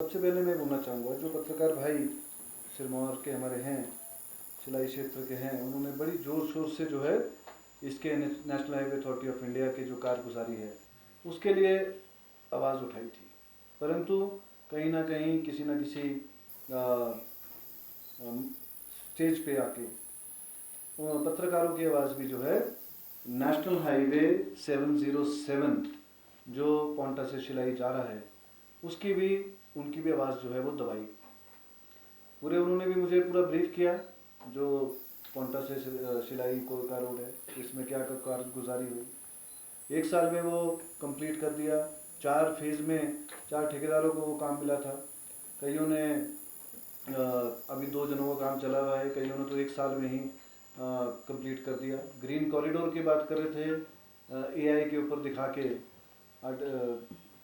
सबसे पहले मैं बोलना चाहूँगा, जो पत्रकार भाई सिरमौर के हमारे हैं, सिलाई क्षेत्र के हैं, उन्होंने बड़ी ज़ोर शोर से जो है इसके national highway authority of India की जो कारगुजारी है उसके लिए आवाज़ उठाई थी, परंतु कहीं ना कहीं किसी न किसी स्टेज पे आके पत्रकारों की आवाज़ भी जो है नेशनल हाईवे 707 जो पोंटा से शिलाई जा रहा है उसकी भी उनकी भी आवाज़ जो है वो दबाई। पूरे उन्होंने भी मुझे पूरा ब्रीफ किया जो पोंटा से शिलाई को का रोड है इसमें क्या कारगुजारी हुई। 1 साल में वो कंप्लीट कर दिया। 4 फेज़ में 4 ठेकेदारों को वो काम मिला था। कईयों ने अभी 2 जनों का काम चला हुआ है, कईयों ने तो 1 साल में ही कंप्लीट कर दिया। ग्रीन कॉरिडोर की बात कर रहे थे, एआई के ऊपर दिखा के,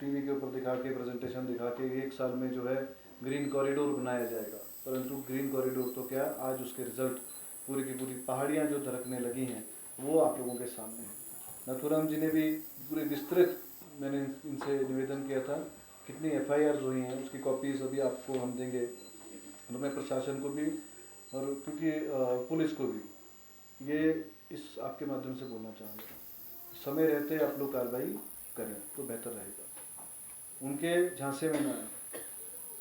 टीवी के ऊपर दिखा के, प्रेजेंटेशन दिखा के 1 साल में जो है ग्रीन कॉरिडोर बनाया जाएगा, परंतु ग्रीन कॉरिडोर तो क्या, आज उसके रिजल्ट पूरी की पूरी पहाड़ियाँ जो दरकने लगी हैं वो आप लोगों के सामने है। नथुराम जी ने भी पूरे विस्तृत, मैंने इनसे निवेदन किया था, कितनी एफआईआर हुई हैं उसकी कॉपीज़ अभी आपको हम देंगे, और मैं प्रशासन को भी और क्योंकि पुलिस को भी ये इस आपके माध्यम से बोलना चाहूँगा, समय रहते आप लोग कार्रवाई करें तो बेहतर रहेगा, उनके झांसे में ना आए,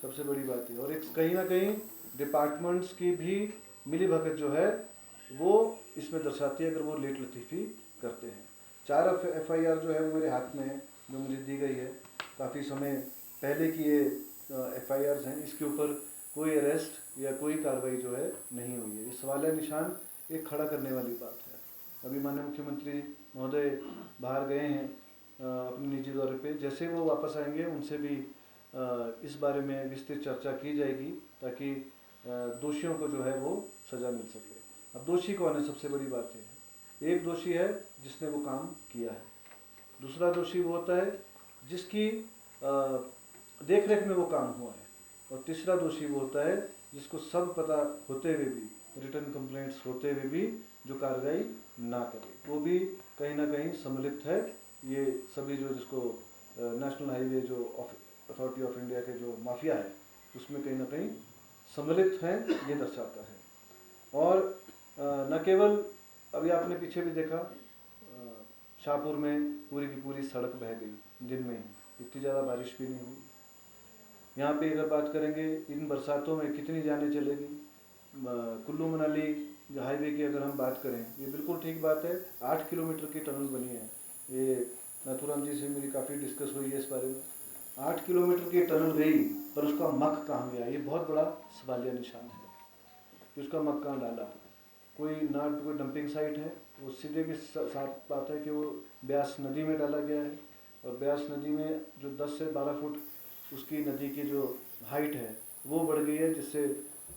सबसे बड़ी बात है। और एक कहीं ना कहीं डिपार्टमेंट्स की भी मिली भगत जो है वो इसमें दर्शाती है अगर वो लेट लतीफ़ी करते हैं। 4 एफआईआर जो है वो मेरे हाथ में है, जो मुझे दी गई है, काफ़ी समय पहले की ये एफआईआर हैं, इसके ऊपर कोई अरेस्ट या कोई कार्रवाई जो है नहीं हुई है। ये सवाल निशान एक खड़ा करने वाली बात है। अभी माननीय मुख्यमंत्री महोदय बाहर गए हैं अपने निजी दौरे पे, जैसे वो वापस आएंगे उनसे भी इस बारे में विस्तृत चर्चा की जाएगी ताकि दोषियों को जो है वो सज़ा मिल सके। अब दोषी कौन है, सबसे बड़ी बात है, एक दोषी है जिसने वो काम किया है, दूसरा दोषी वो होता है जिसकी देख रेख में वो काम हुआ है, और तीसरा दोषी वो होता है जिसको सब पता होते हुए भी, रिटर्न कंप्लेंट्स होते हुए भी जो कार्रवाई ना करे, वो भी कहीं ना कहीं सम्मिलित है। ये सभी जो जिसको नेशनल हाईवे जो अथॉरिटी ऑफ इंडिया के जो माफिया है उसमें कहीं ना कहीं सम्मिलित हैं, ये दर्शाता है। और न केवल अभी आपने पीछे भी देखा, शाहपुर में पूरी की पूरी सड़क बह गई दिन में ही, इतनी ज़्यादा बारिश भी नहीं हुई। यहाँ पे अगर बात करेंगे इन बरसातों में कितनी जानें चलेगी। कुल्लू मनाली हाईवे की अगर हम बात करें, ये बिल्कुल ठीक बात है, 8 किलोमीटर की टनल बनी है। ये नथुराम जी से मेरी काफ़ी डिस्कस हुई है इस बारे में। 8 किलोमीटर की टनल गई पर उसका मक कहाँ गया, ये बहुत बड़ा सवालिया निशान है कि उसका मक कहाँ डाला। कोई ना कोई डंपिंग साइट है, वो सीधे की साफ बात है कि वो ब्यास नदी में डाला गया है, और ब्यास नदी में जो 10 से 12 फुट उसकी नदी की जो हाइट है वो बढ़ गई है, जिससे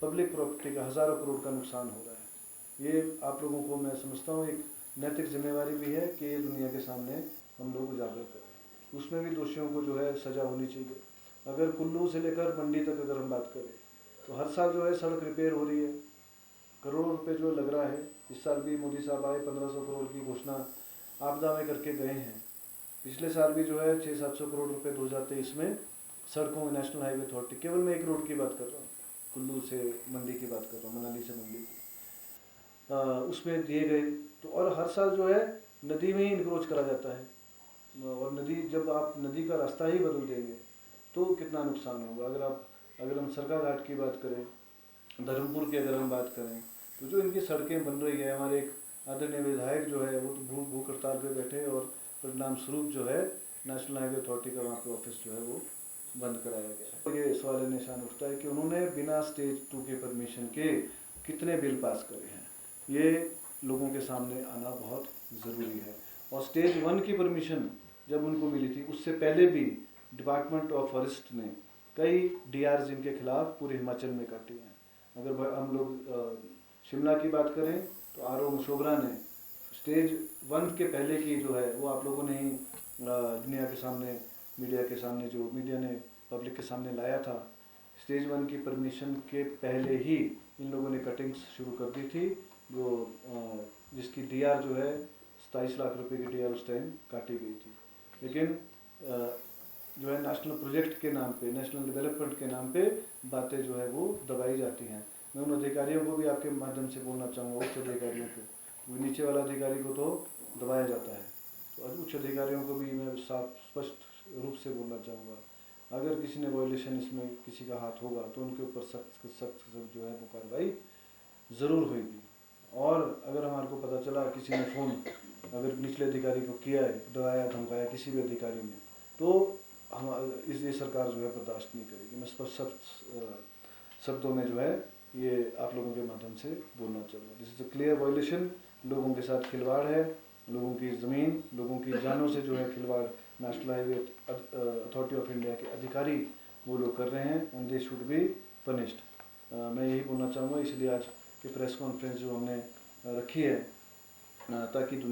पब्लिक प्रॉपर्टी का हज़ारों करोड़ का नुकसान हो रहा है। ये आप लोगों को मैं समझता हूँ एक नैतिक जिम्मेवारी भी है कि ये दुनिया के सामने हम लोग उजागर करें, उसमें भी दोषियों को जो है सज़ा होनी चाहिए। अगर कुल्लू से लेकर मंडी तक अगर हम बात करें तो हर साल जो है सड़क रिपेयर हो रही है, करोड़ों रुपए जो लग रहा है। इस साल भी मोदी साहब आए, 1500 करोड़ की घोषणा आपदा में करके गए हैं। पिछले साल भी जो है 600-700 करोड़ रुपए 2023 में सड़कों में नेशनल हाईवे अथॉरिटी, केवल मैं एक रोड की बात कर रहा हूँ, कुल्लू से मंडी की बात कर रहा हूँ, मनाली से मंडी की, उसमें दिए गए। तो और हर साल जो है नदी में ही इंक्रोच करा जाता है, और नदी जब आप नदी का रास्ता ही बदल देंगे तो कितना नुकसान होगा। अगर हम सरका घाट की बात करें, धर्मपुर की अगर हम बात करें, तो जो इनकी सड़कें बन रही है, हमारे एक आदरणीय विधायक जो है वो तो भूख हड़ताल पे बैठे, और परिणाम स्वरूप जो है नेशनल हाईवे अथॉरिटी का वहाँ पे ऑफिस जो है वो बंद कराया गया है। ये सवाल निशान उठता है कि उन्होंने बिना स्टेज 2 के परमिशन के कितने बिल पास करे हैं, ये लोगों के सामने आना बहुत ज़रूरी है। और स्टेज 1 की परमिशन जब उनको मिली थी उससे पहले भी डिपार्टमेंट ऑफ फॉरेस्ट ने कई डीआर इनके खिलाफ पूरे हिमाचल में काटी हैं। अगर हम लोग शिमला की बात करें तो आर.ओ. मशोबरा ने स्टेज 1 के पहले की जो है वो आप लोगों ने ही दुनिया के सामने, मीडिया के सामने, जो मीडिया ने पब्लिक के सामने लाया था, स्टेज 1 की परमिशन के पहले ही इन लोगों ने कटिंग्स शुरू कर दी थी, जो जिसकी डीआर जो है 27 लाख रुपए की डीआर उस टाइम काटी गई थी। लेकिन जो है नेशनल प्रोजेक्ट के नाम पे, नेशनल डेवलपमेंट के नाम पे बातें जो है वो दबाई जाती हैं। मैं उन अधिकारियों को भी आपके माध्यम से बोलना चाहूँगा, उच्च अधिकारियों को, नीचे वाला अधिकारी को तो दबाया जाता है, तो उच्च अधिकारियों को भी मैं साफ स्पष्ट रूप से बोलना चाहूँगा, अगर किसी ने वायलेशन इसमें किसी का हाथ होगा तो उनके ऊपर सख्त सख्त जो है वो कार्रवाई ज़रूर होगी। और अगर हमारे को पता चला किसी ने फ़ोन अगर निचले अधिकारी को किया है, डराया धमकाया किसी भी अधिकारी ने, तो हम ये सरकार जो है बर्दाश्त नहीं करेगी। मैं स्पष्ट शब्दों में जो है ये आप लोगों के माध्यम से बोलना चाहूँगा। This is a clear violation, लोगों के साथ खिलवाड़ है, लोगों की ज़मीन, लोगों की जानों से जो है खिलवाड़ national highway authority of India के अधिकारी वो लोग कर रहे हैं, and they should be punished. मैं यही बोलना चाहूँगा, इसलिए आज ये प्रेस कॉन्फ्रेंस जो हमने रखी है ताकि